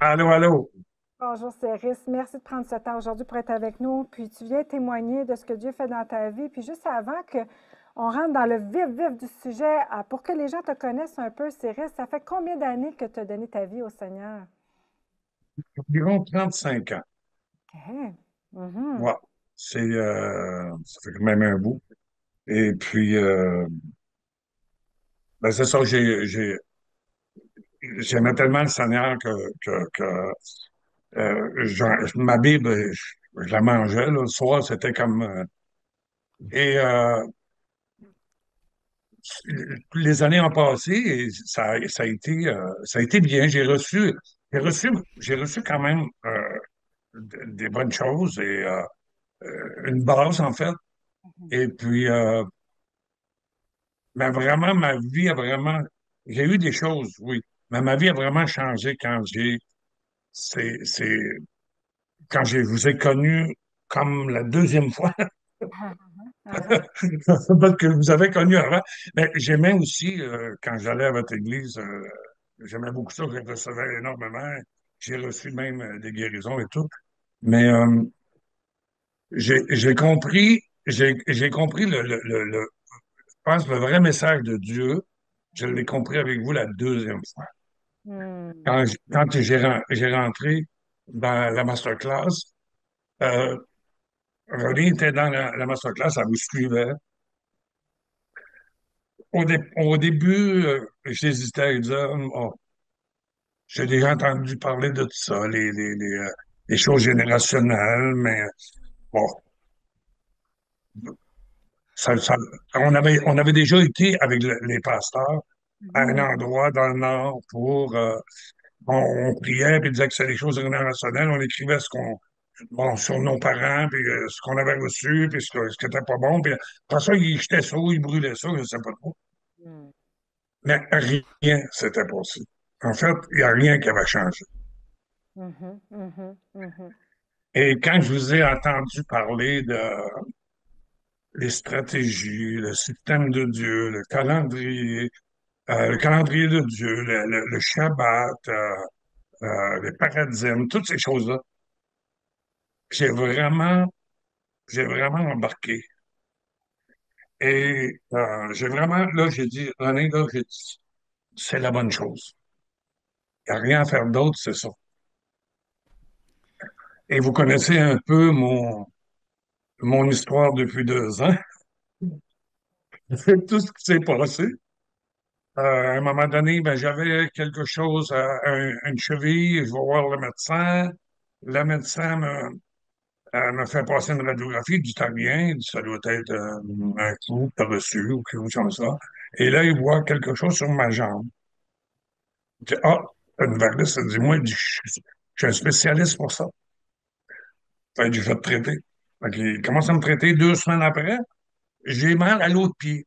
Allô, allô. Bonjour Céris, merci de prendre ce temps aujourd'hui pour être avec nous. Puis tu viens témoigner de ce que Dieu fait dans ta vie. Puis juste avant que on rentre dans le vif du sujet, pour que les gens te connaissent un peu, Céris, ça fait combien d'années que tu as donné ta vie au Seigneur? Environ 35 ans. OK. Mhm. Ouais. Ça fait quand même un bout. Et puis, ben c'est ça, j'aimais tellement le Seigneur ma Bible, je la mangeais, là, le soir, c'était comme, et les années ont passé et ça a été bien. J'ai reçu quand même des bonnes choses et une base, en fait. Et puis, mais vraiment, j'ai eu des choses, oui, mais ma vie a vraiment changé c'est, quand je vous ai connu comme la deuxième fois, Ah, ah, ah. parce que je vous avais connu avant. Mais j'aimais aussi, quand j'allais à votre église, j'aimais beaucoup ça, je recevais énormément. J'ai reçu même des guérisons et tout. Mais j'ai compris je pense, le vrai message de Dieu. Je l'ai compris avec vous la deuxième fois. Hmm. Quand j'ai rentré dans la masterclass, euh, René était dans la masterclass, ça vous suivait. Au début, j'hésitais à dire, oh, j'ai déjà entendu parler de tout ça, les choses générationnelles, mais bon, ça- on avait déjà été avec les pasteurs à un Mhm. endroit dans le Nord pour on priait, puis disait que c'est des choses générationnelles. On écrivait bon, sur nos parents, puis ce qu'on avait reçu, puis ce qui était pas bon. Puis après ça, ils jetaient ça, ils brûlaient ça, je sais pas trop. Hmm. Mais rien s'était passé. En fait, il n'y a rien qui avait changé. Mhm. Mhm. Mhm. Et quand je vous ai entendu parler de les stratégies, le système de Dieu, le calendrier de Dieu, le Shabbat, les paradigmes, toutes ces choses-là, j'ai vraiment, j'ai vraiment embarqué. Et là, j'ai dit, René, là, j'ai dit, c'est la bonne chose. Il n'y a rien à faire d'autre, c'est ça. Et vous connaissez un peu mon histoire depuis 2 ans. C'est tout ce qui s'est passé. À un moment donné, ben, j'avais quelque chose une cheville, je vais voir le médecin. Le médecin me fait passer une radiographie, il dit, t'as rien, il dit, ça doit être un coup que t'as reçu ou quelque chose comme ça. Et là, il voit quelque chose sur ma jambe. Je dis, ah, une varicose, ça dit, moi, je suis un spécialiste pour ça. Fait que je vais te traiter. Fait qu'il commence à me traiter 2 semaines après. J'ai mal à l'autre pied.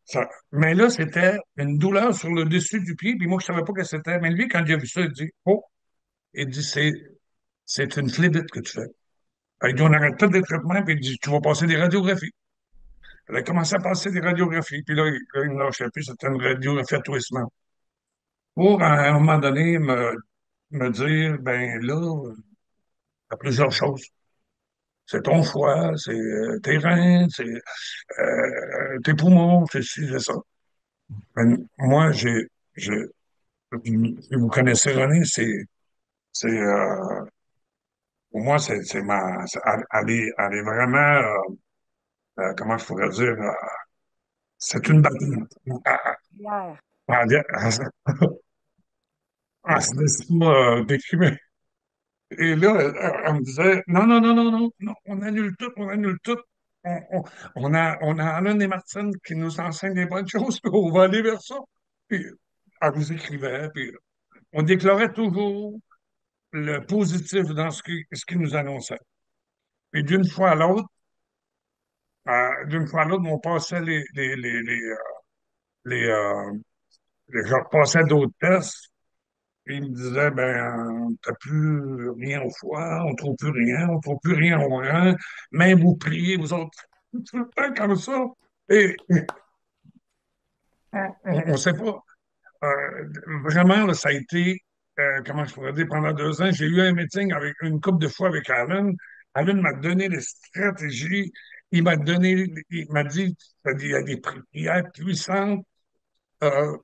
Ça, mais là, c'était une douleur sur le dessus du pied, puis moi, je savais pas que c'était. Mais lui, quand il a vu ça, il dit, oh, il dit, c'est une phlébite que tu fais. Il dit, on arrête pas des traitements, puis il dit, tu vas passer des radiographies. Il a commencé à passer des radiographies, puis là, il me lâchait plus, c'était une radiographie à Twisman. Pour, à un moment donné, me dire, ben là, il y a plusieurs choses. C'est ton foie, c'est tes reins, c'est tes poumons, c'est ci, c'est ça. Ben, moi, j'ai, si vous connaissez René, pour moi, elle est vraiment, comment je pourrais dire, c'est une bataille. Hier. Se laisse pas décrire. Et là, elle me disait, non, non, non, non, non, non, on annule tout, on annule tout. On, on, on a Alain et Martine qui nous enseignent des bonnes choses, puis on va aller vers ça. Puis elle vous écrivait, puis on déclarait toujours le positif dans ce qui nous annonçait. Et d'une fois à l'autre, on passait les, euh, je repassais d'autres tests. Puis il me disait, ben, t'as plus rien au foie, on trouve plus rien, on trouve plus rien au rein, même vous priez, vous autres, tout le temps comme ça. Et on ne sait pas. Vraiment, là, ça a été. comment je pourrais dire, pendant 2 ans, j'ai eu un meeting avec une couple de fois avec Alan. Alan m'a donné les stratégies. Il m'a dit, il y a des prières puissantes. euh,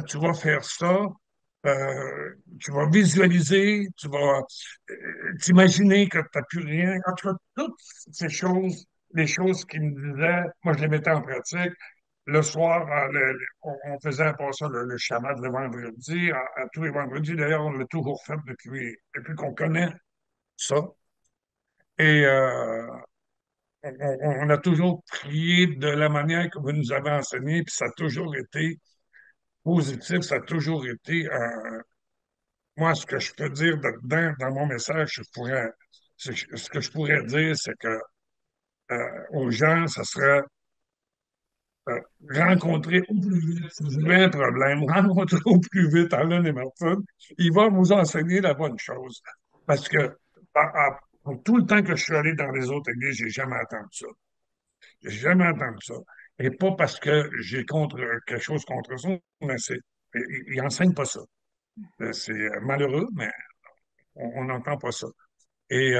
Tu vas faire ça. Tu vas visualiser, tu vas t'imaginer que tu n'as plus rien. En tout cas, toutes ces choses, les choses qu'il me disait, moi, je les mettais en pratique. Le soir, on faisait pas ça, le chaman le vendredi, à tous les vendredis. D'ailleurs, on l'a toujours fait depuis qu'on connaît ça. Et on a toujours prié de la manière que vous nous avez enseigné, puis ça a toujours été positif, ça a toujours été, moi, ce que je peux dire dedans, dans mon message, ce que je pourrais dire, c'est que aux gens, ça serait rencontrer au plus vite, si vous avez un problème, rencontrer au plus vite Alan et Martin, il va vous enseigner la bonne chose. Parce que pour tout le temps que je suis allé dans les autres églises, j'ai jamais entendu ça. J'ai jamais entendu ça. Et pas parce que j'ai quelque chose contre ça, mais ils n'enseignent pas ça. C'est malheureux, mais on n'entend pas ça. Et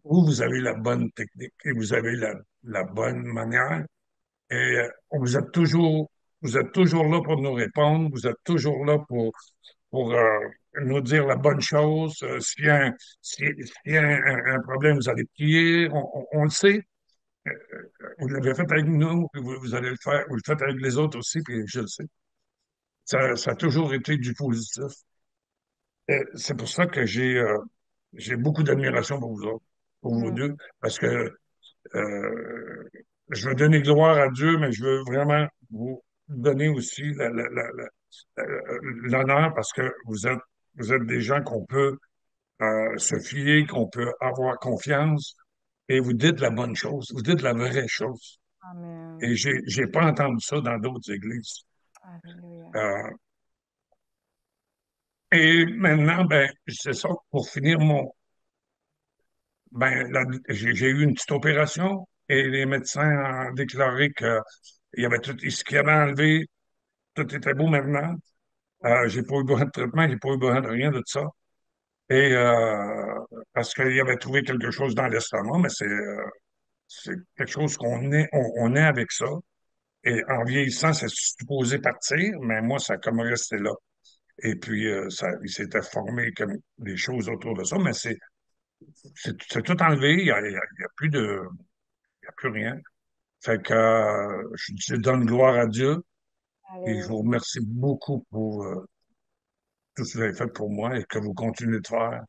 vous avez la bonne technique et vous avez la bonne manière. Et vous êtes toujours là pour nous répondre. Vous êtes toujours là pour nous dire la bonne chose. S'il y a un problème, vous allez prier. On le sait. Vous l'avez fait avec nous, puis vous allez le faire. Vous le faites avec les autres aussi, puis je le sais. Ça a toujours été du positif. Et c'est pour ça que j'ai beaucoup d'admiration pour vous autres, pour vous Mm. deux, parce que Euh, je veux donner gloire à Dieu, mais je veux vraiment vous donner aussi l'honneur parce que vous êtes des gens qu'on peut se fier, qu'on peut avoir confiance et vous dites la bonne chose, vous dites la vraie chose. Amen. Et j'ai pas entendu ça dans d'autres églises. Alléluia. Euh, et maintenant, ben, c'est ça, pour finir j'ai eu une petite opération et les médecins ont déclaré que il y avait tout, ce qu'il y avait enlevé, tout était beau maintenant. J'ai pas eu besoin de traitement, j'ai pas eu besoin de rien de ça. Et parce qu'il avait trouvé quelque chose dans l'estomac, mais c'est quelque chose on est avec ça. Et en vieillissant, c'est supposé partir, mais moi, ça a comme resté là. Et puis, il s'était formé comme des choses autour de ça, mais c'est tout enlevé, il y a plus il y a plus rien. Fait que je donne gloire à Dieu et je vous Alléluia. remercie beaucoup pour tout ce que vous avez fait pour moi et que vous continuez de faire.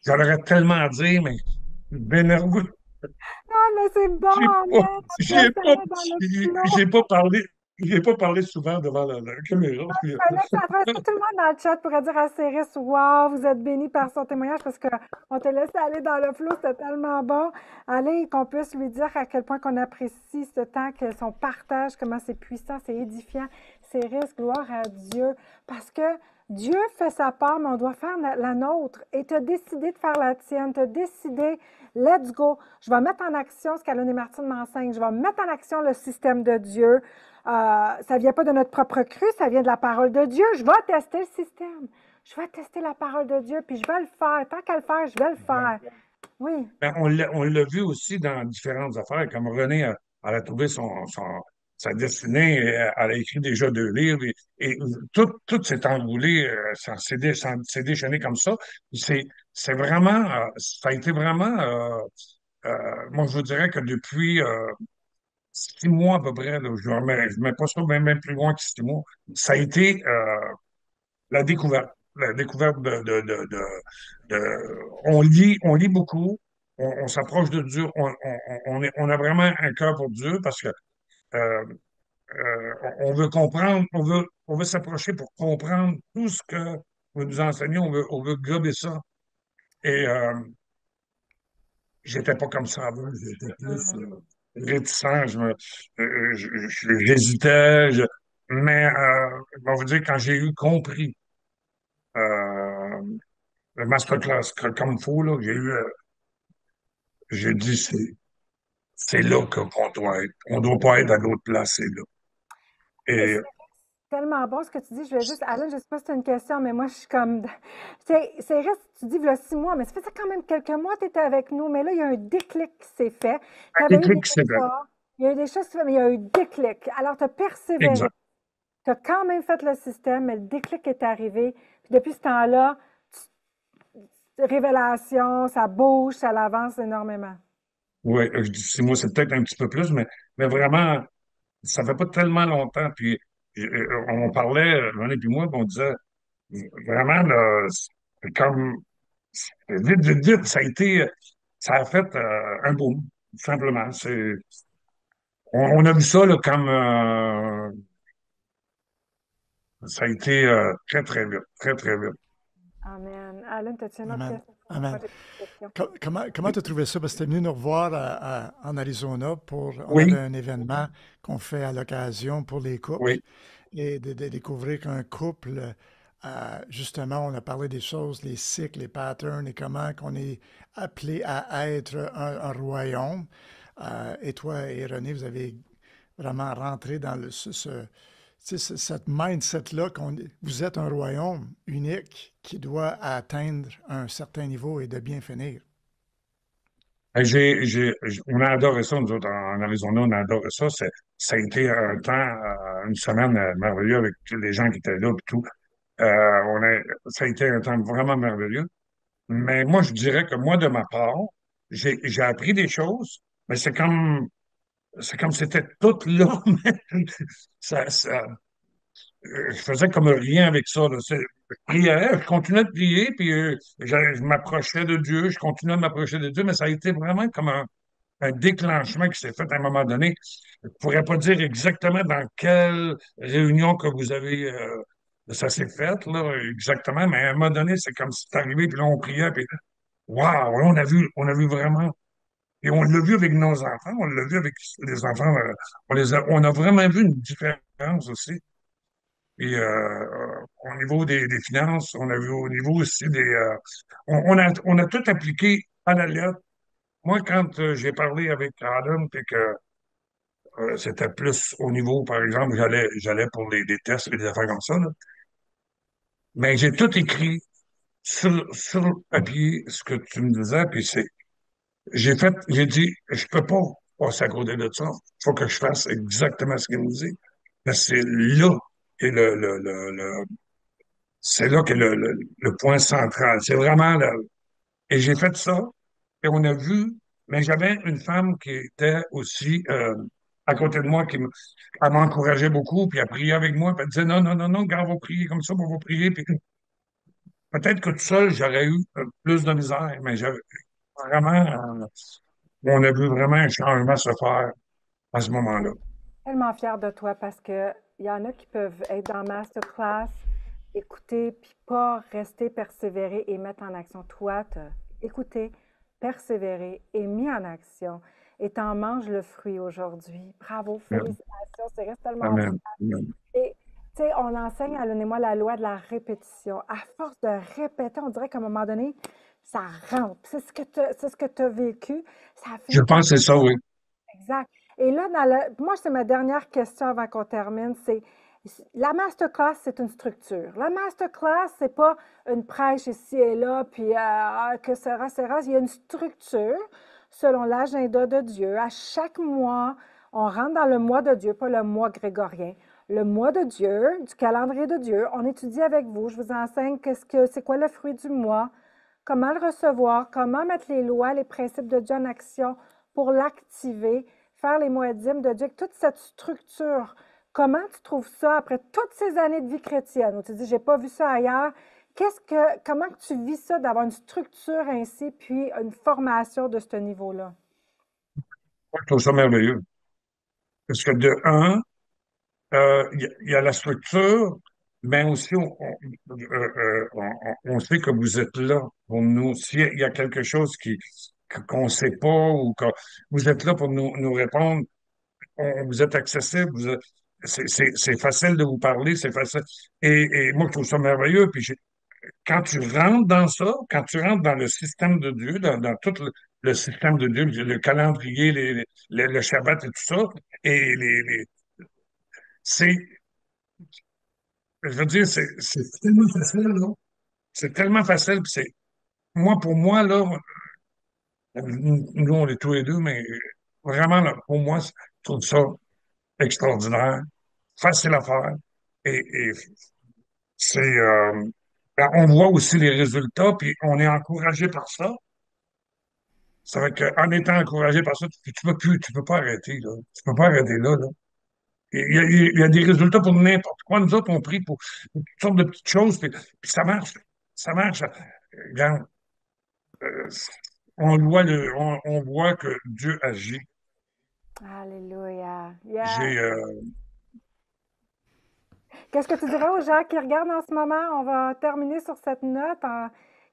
J'en aurais tellement à dire, mais bien nerveux. Ah, mais c'est bon, J'ai pas, amen. j'ai Laisse pas, aller dans le flot. j'ai pas parlé souvent devant la caméra. Puis, Alex, après ça, tout le monde dans le chat pourrait dire à Céris, wow, vous êtes béni par son témoignage parce qu'on te laisse aller dans le flot, c'était tellement bon. Allez, qu'on puisse lui dire à quel point qu'on apprécie ce temps, que son partage, comment c'est puissant, c'est édifiant. Céris, gloire à Dieu. Parce que Dieu fait sa part, mais on doit faire la nôtre. Et tu as décidé de faire la tienne. Tu as décidé, let's go. Je vais mettre en action ce qu'Alain et Martine m'enseignent. Je vais mettre en action le système de Dieu. Ça ne vient pas de notre propre cru, ça vient de la parole de Dieu. Je vais tester le système. Je vais tester la parole de Dieu, puis je vais le faire. Tant qu'à le faire, je vais le faire. Oui. ben, on l'a vu aussi dans différentes affaires, comme René, elle a trouvé sa destinée, elle a écrit déjà 2 livres, et tout s'est enroulé, ça s'est déchaîné comme ça. C'est, c'est vraiment, ça a été vraiment, moi je vous dirais que depuis 6 mois à peu près, là, je mets pas ça même plus loin que 6 mois, ça a été la découverte. La découverte on lit beaucoup, on s'approche de Dieu, on a vraiment un cœur pour Dieu parce que euh, on veut comprendre, on veut s'approcher pour comprendre tout ce que vous nous enseignez, on veut gober ça. Et j'étais pas comme ça avant, j'étais plus Mm. réticent, j'hésitais, mais je vais vous dire, quand j'ai eu compris euh, le masterclass comme il faut, là, j'ai dit, c'est là qu'on doit être. On ne doit pas être à d'autres places, c'est là. Et Et Tellement bon ce que tu dis. Je vais juste, Alan, je sais pas si c'est une question, mais moi, je suis comme, c'est reste, tu dis, voilà 6 mois, mais ça faisait quand même quelques mois que tu étais avec nous, mais là, il y a un déclic qui s'est fait. Tu avais Un eu des déclic, c'est vrai. espoirs, il y a eu des choses qui se fait, mais il y a eu un déclic. Alors, tu as persévéré. Exact. Tu as quand même fait le système, mais le déclic est arrivé. Puis depuis ce temps-là, révélation, ça bouge, ça avance énormément. Oui, je dis 6 mois, c'est peut-être un petit peu plus, mais vraiment, ça fait pas tellement longtemps. Puis on parlait, René et moi, puis on disait vraiment, là, c'est comme vite, vite, vite, ça a fait un boom, tout simplement. On a vu ça là, comme ça a été très, très vite, très, très vite. Amen. Alan, as-tu une autre Amen. question? Moi, Amen. j'ai plus de questions. Comment tu as trouvé ça? Parce que tu es venu nous revoir en Arizona on avait Oui, un événement qu'on fait à l'occasion pour les couples oui. et de découvrir qu'un couple, justement, on a parlé des choses, les cycles, les patterns et comment qu'on est appelé à être un royaume. Et toi et René, vous avez vraiment rentré dans tu sais, cette mindset-là qu'on vous êtes un royaume unique qui doit atteindre un certain niveau et de bien finir. On a adoré ça, nous autres, en Arizona, on a adoré ça. Ça a été un temps, une semaine merveilleuse avec tous les gens qui étaient là et tout. Ça a été un temps vraiment merveilleux. Mais moi, je dirais que moi, de ma part, j'ai appris des choses, mais c'est comme c'était tout là, mais ça, je faisais comme rien avec ça, là. Je priais, je continuais de prier, puis je m'approchais de Dieu, je continuais de m'approcher de Dieu, mais ça a été vraiment comme un déclenchement qui s'est fait à un moment donné. Je ne pourrais pas dire exactement dans quelle réunion que vous avez, ça s'est fait, là, exactement, mais à un moment donné, c'est comme si c'est arrivé, puis là, on priait, puis waouh, on a vu vraiment. Et on l'a vu avec nos enfants, on l'a vu avec les enfants, on a vraiment vu une différence aussi. Et au niveau des finances, on a vu au niveau aussi on a tout appliqué à la lettre. Moi, quand j'ai parlé avec Adam, puis que c'était plus au niveau, par exemple, j'allais pour des tests et des affaires comme ça, là. Mais j'ai tout écrit sur le papier, ce que tu me disais, puis j'ai dit, je peux pas passer à côté de ça. Il faut que je fasse exactement ce qu'il me dit. Mais c'est là et c'est là que le point central. C'est vraiment là. Et j'ai fait ça, et on a vu, mais j'avais une femme qui était aussi à côté de moi, elle m'encourageait beaucoup, puis elle priait avec moi, puis elle disait non, non, non, non, gars, on va prier comme ça, on va prier. Puis peut-être que tout seul, j'aurais eu plus de misère, mais j'avais vraiment, on a vu vraiment un changement se faire à ce moment-là. Tellement fière de toi parce que il y en a qui peuvent être dans masterclass, écouter, puis pas rester persévérer et mettre en action. Toi, tu as écouté, persévéré et mis en action et t'en manges le fruit aujourd'hui. Bravo, félicitations, c'est reste tellement fort. Amen. Amen. Et tu sais, on enseigne à l'un et moi la loi de la répétition. À force de répéter, on dirait qu'à un moment donné, ça rentre. C'est ce que tu as vécu. Ça a Je fini par pense que c'est ça, oui. exact. Et là, moi, c'est ma dernière question avant qu'on termine. C'est la masterclass, c'est une structure. La masterclass, c'est pas une prêche ici et là, puis que sera. Il y a une structure selon l'agenda de Dieu. À chaque mois, on rentre dans le mois de Dieu, pas le mois grégorien. Le mois de Dieu, du calendrier de Dieu. On étudie avec vous. Je vous enseigne c'est quoi le fruit du mois, comment le recevoir, comment mettre les lois, les principes de Dieu en action pour l'activer, faire les moedimes de Dieu, avec toute cette structure. Comment tu trouves ça après toutes ces années de vie chrétienne où tu dis, j'ai pas vu ça ailleurs? Comment tu vis ça d'avoir une structure ainsi, puis une formation de ce niveau-là? Je trouve ça merveilleux. Parce que de un, il y a la structure, mais aussi on sait que vous êtes là pour nous. S'il y a quelque chose qu'on ne sait pas ou que vous êtes là pour nous répondre, vous êtes accessible, c'est facile de vous parler, c'est facile. Et moi, je trouve ça merveilleux. Puis quand tu rentres dans ça, quand tu rentres dans le système de Dieu, dans tout le système de Dieu, le calendrier, le Shabbat et tout ça, et c'est je veux dire, c'est tellement facile, là. C'est tellement facile, puis moi, pour moi, là, nous, on est tous les deux, mais vraiment, là, pour moi, je trouve ça extraordinaire, facile à faire, et c'est, ben, on voit aussi les résultats, puis on est encouragé par ça. Ça veut dire qu'en étant encouragé par ça, tu peux pas arrêter, là. Tu peux pas arrêter là, là. Il y a des résultats pour n'importe quoi. Nous autres, on prie pour toutes sortes de petites choses, puis ça marche. Ça marche. Regarde, euh, on voit que Dieu agit. Alléluia. Yeah. J'ai, Qu'est-ce que tu dirais aux gens qui regardent en ce moment? On va terminer sur cette note.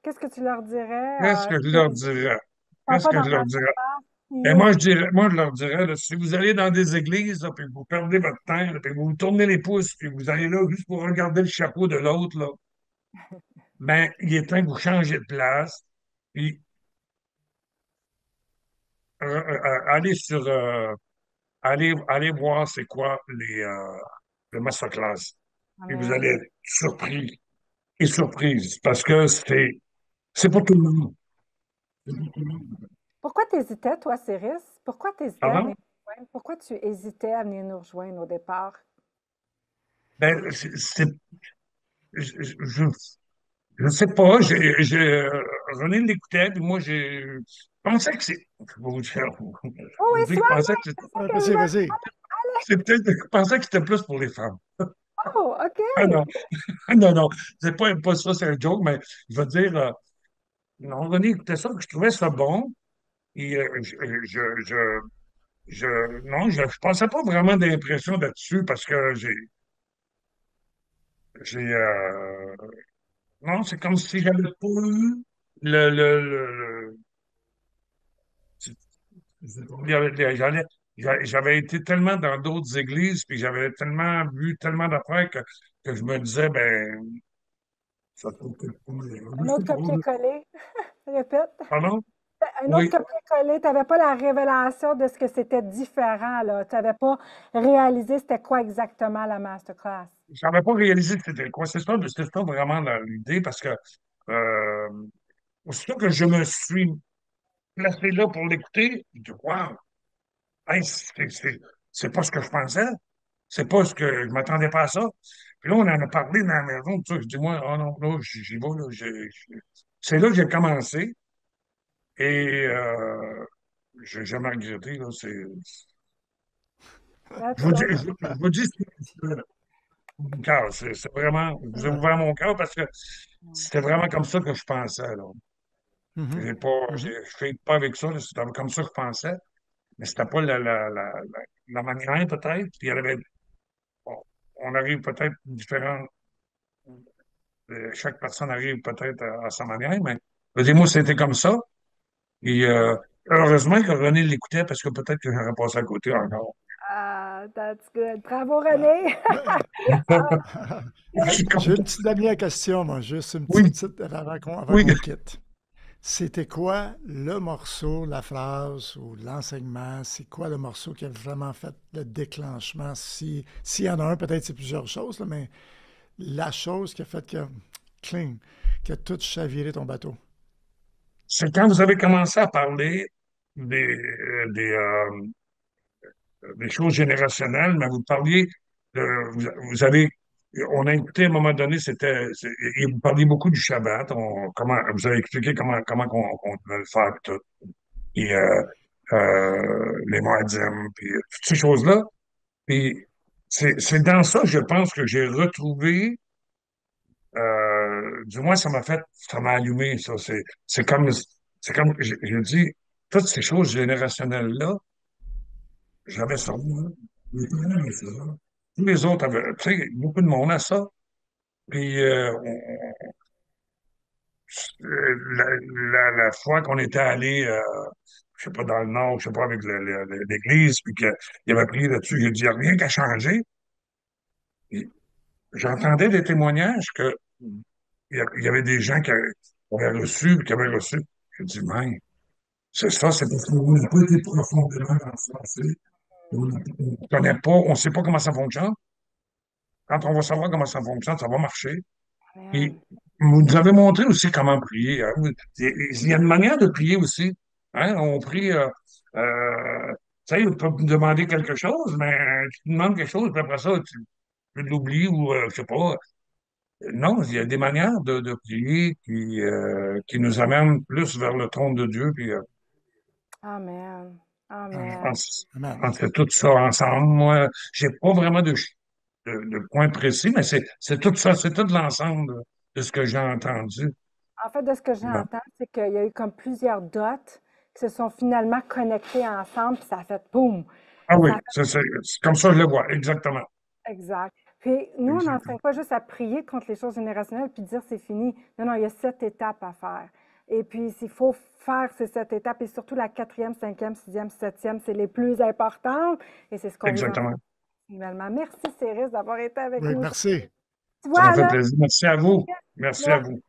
Qu'est-ce que tu leur dirais? qu'est-ce que je Qui leur ne dirais? sont Qu'est-ce pas que dans je leur dirais? Masterclass, Ben, qui, moi, je leur dirais, là, si vous allez dans des églises, là, puis vous perdez votre temps, là, puis vous vous tournez les pouces, puis vous allez là juste pour regarder le chapeau de l'autre, là, ben, il est temps que vous changez de place, puis allez allez voir c'est quoi le masterclass. Et vous allez Amen. être surpris et surprise parce que c'est pour tout le monde. C'est pour tout le monde. Pourquoi tu hésitais, toi, Cyrus? Pourquoi tu hésitais à Pardon? venir nous rejoindre? Pourquoi tu hésitais à venir nous rejoindre au départ? Ben, je, je sais pas. René l'écoutait, puis moi, je pensais que c'est. Je vais vous dire, Oh oui, je dis que je pensais sois-le! que C'est ça qu'elle Vas-y, voulait. vas-y. je pensais que c'était plus pour les femmes. Oh, Ah OK. non, ah non, non, c'est pas ça, c'est un joke, mais je veux dire, non, René écoutait ça, que je trouvais ça bon. Et non, je pensais pas vraiment d'impression là-dessus parce que non, c'est comme si j'avais pas eu le, il y j'avais été tellement dans d'autres églises, puis j'avais tellement vu tellement d'affaires que je me disais, ben, ça peut être pas Un je sais autre pas, copier-coller. Répète. pardon? Un autre Oui, copier-coller. Tu n'avais pas la révélation de ce que c'était différent, là. Tu n'avais pas réalisé c'était quoi exactement la masterclass. j'avais pas réalisé que c'était quoi. C'était ça vraiment l'idée parce que euh, aussitôt que je me suis placé là pour l'écouter, je dis, wow, hey, c'est pas ce que je pensais. C'est pas ce que je m'attendais pas à ça. Puis là, on en a parlé dans la maison, tout ça. Je dis, moi, oh non, là, j'y vais, là. C'est là que j'ai commencé et j'ai jamais regretté, là. That's good. Je vous dis, mon cœur. C'est vraiment, j'ai Ouais. ouvert mon cœur parce que c'était vraiment comme ça que je pensais, là. Mhm. Je Mhm. fais pas avec ça, là. C'était comme ça que je pensais. Mais c'était pas la manière, peut-être. Puis il y avait, bon, on arrive peut-être différent. Chaque personne arrive peut-être à sa manière, mais je veux dire, moi, c'était comme ça. Et heureusement que René l'écoutait parce que peut-être que j'aurais passé à côté encore. Ah, that's good. Bravo, Ah, René. ben, Je suis j'ai content. une petite dernière question, moi, juste une Oui, petite avant oui. qu'on quitte. C'était quoi le morceau, la phrase ou l'enseignement? C'est quoi le morceau qui a vraiment fait le déclenchement? S'il y en a un, peut-être c'est plusieurs choses, là, mais la chose qui a fait que, cling, qui a tout chaviré ton bateau. C'est quand vous avez commencé à parler des choses générationnelles, mais vous parliez vous avez, on a écouté à un moment donné, et vous parliez beaucoup du Shabbat. Vous avez expliqué qu'on devait le faire, puis tout. Et les Moadim, puis toutes ces choses-là. Puis c'est dans ça, je pense, que j'ai retrouvé, du moins, ça m'a allumé, ça. Je dis, toutes ces choses générationnelles-là, j'avais ça, moi. Mes parents avaient ça. Tous les autres avaient, tu sais, beaucoup de monde a ça. Puis, la fois qu'on était allé, je sais pas, dans le Nord, je sais pas, avec l'Église, puis qu'il avait prié là-dessus, il a dit, il n'y a rien qu'à changer. Puis, j'entendais des témoignages que il y avait des gens avaient reçu, puis qui avaient reçu. Je dis, mais c'est ça, c'est parce qu'on n'a pas été profondément dans le sens. On ne connaît pas, on ne sait pas comment ça fonctionne. quand on va savoir comment ça fonctionne, ça va marcher. Et Amen. vous nous avez montré aussi comment prier, hein. Il y a une manière de prier aussi. Hein. On prie, tu sais, on peut me demander quelque chose, mais tu te demandes quelque chose, puis après ça, tu l'oublies ou, je sais pas. Non, il y a des manières de prier qui nous amènent plus vers le trône de Dieu, puis Amen. on, Amen. Amen. on fait tout ça ensemble. Moi, j'ai pas vraiment de point précis, mais c'est tout ça, c'est tout l'ensemble de ce que j'ai entendu. En fait, de ce que j'entends, c'est qu'il y a eu comme plusieurs dots qui se sont finalement connectés ensemble, puis ça a fait boum! Ah oui, Ça a c'est comme ça que je le vois, exactement. fait exact. Puis nous, on n'enseigne Exactement. pas juste à prier contre les choses générationnelles puis dire c'est fini. Non, non, il y a 7 étapes à faire. Et puis, il faut faire ces 7 étapes, et surtout la quatrième, cinquième, sixième, septième, c'est les plus importantes. Et c'est ce qu'on vous enseigne Exactement. continuellement. Merci, Céris, d'avoir été avec Oui, nous aujourd'hui. merci. Tu Ça m'a vois, fait là, plaisir. Merci à vous. Merci à vous.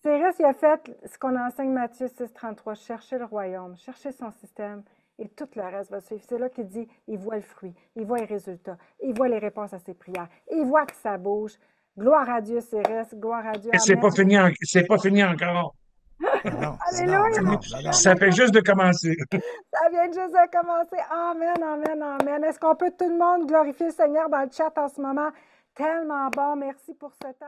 Cyrus, il a fait ce qu'on enseigne Matthieu 6,33, chercher le royaume, chercher son système, et tout le reste va suivre. C'est là qu'il dit, il voit le fruit, il voit les résultats, il voit les réponses à ses prières, il voit que ça bouge. Gloire à Dieu, Cyrus, gloire à Dieu, Et amen. c'est pas fini encore. Non, non, non, non, non, Alléluia! non, non, non. Ça fait juste de commencer. Ça vient juste de commencer. Amen, amen, amen. Est-ce qu'on peut tout le monde glorifier le Seigneur dans le chat en ce moment? Tellement bon, merci pour ce temps.